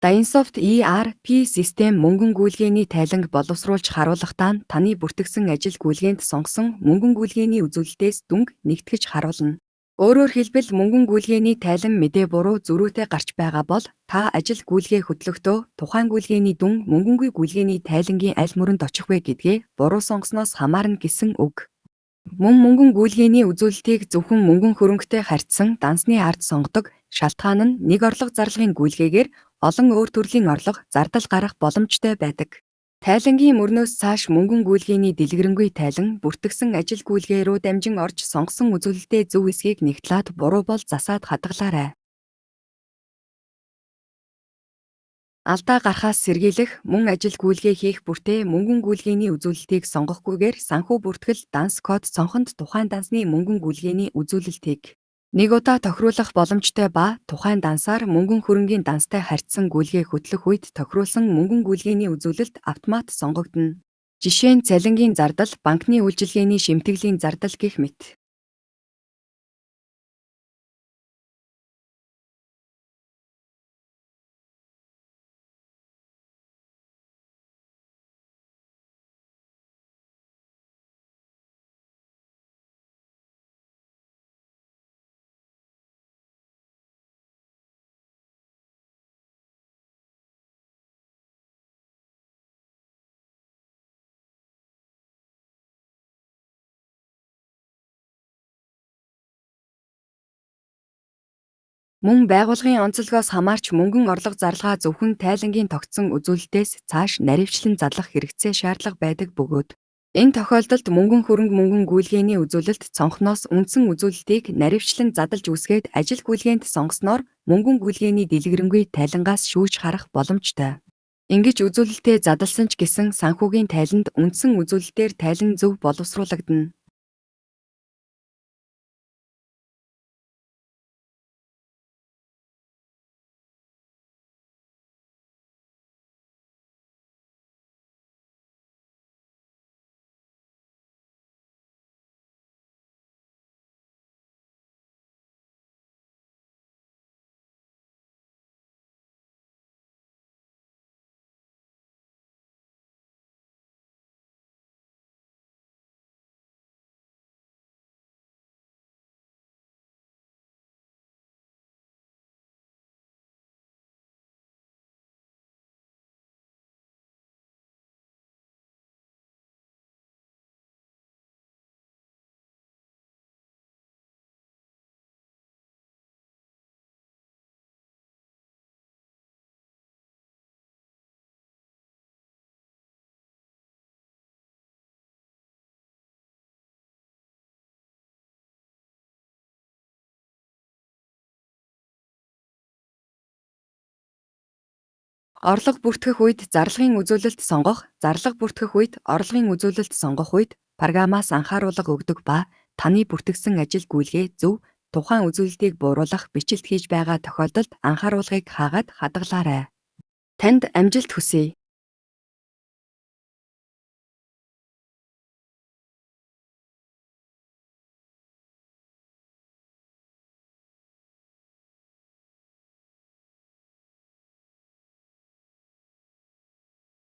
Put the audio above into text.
Dynsoft ERP систем мөнгөн гүйлгээний тайланг боловсруулж харуулгахдаа нь таны бүртгэсэн ажил гүйлгээнд сонгосон мөнгөн гүйлгээний үзүүлэлтээс дүнг нэгтгэж харуулна. Өөрөөр хэлбэл мөнгөн гүйлгээний тайлан мэдээ буруу зөрүүтэй гарч байгаа бол та ажил гүйлгээ хөтлөхдөө тухайн гүйлгээний дүн мөнгөнгүй гүйлгээний тайлангийн аль мөрөнд очих вэ гэдгээ буруу сонгосноос хамаарна гэсэн үг. Мөн мөнгөн гүйлгээний үзүүлэлтийг зөвхөн мөнгөн хөрөнгөтэй харьцсан дансны ард сонгодог шалтгаан нь нэг орлого зарлагын гүйлгээгээр олон өөр төрлийн орлого зардал гарах боломжтой байдаг. Тайлангийн мөрнөөс цааш мөнгөн гүйлгээний дэлгэрэнгүй тайлан бүртгэсэн ажил гүйлгээ рүү дамжин орж сонгосон үзүүлэлтээ зөв эсгийг нэгтлээд буруу бол засаад хадгалаарай. Алдаа гарахаас сэргийлэх мөн ажил гүйлгээ хийх бүртээ мөнгөн гүйлгээний үзүүлэлтийг сонгохгүйгээр санхүү бүртгэл данс код цонхонд тухайн дансны мөнгөн гүйлгээний үзүүлэлтийг нэг удаа тохируулах боломжтой ба тухайн дансаар мөнгөн хөрөнгийн данстай харьцсан гүйлгээ хөтлөх үед тохируулсан мөнгөн гүйлгээний үзүүлэлт автомат сонгогдно. Жишээ нь цалингийн зардал, банкны үйлчилгээний шимтгэлийн зардал гэх мэт. Мөн байгууллагын онцлогоос хамаарч мөнгөн орлого зарлагаа зөвхөн тайлангийн тогтсон үзүүлэлтээс цааш наривчлан задлах хэрэгцээ шаардлага байдаг бөгөөд энэ тохиолдолд мөнгөн хөрөнгө мөнгөн гүйлгээний үзүүлэлт цонхноос үндсэн үзүүлэлтийг наривчлан задлж үсгээд ажил гүйлгээнд сонгосноор мөнгөн гүйлгээний дэлгэрэнгүй тайлангаас шүүж харах боломжтой. Ингэж үзүүлэлтээ задлсан ч гэсэн санхүүгийн тайланд үндсэн үзүүлэлтээр тайлан зөв боловсруулагдана. Орлого бүртгэх үед зарлагын үзүүлэлт сонгох, зарлага бүртгэх үед орлогын үзүүлэлт сонгох үед программаас анхааруулга өгдөг ба таны бүртгэсэн ажил гүйлгээ зөв тухайн үзүүлэлтийг бууруулах бичлэлт хийж байгаа тохиолдолд анхааруулгыг хаагаад хадгалаарай. Танд амжилт хүсье.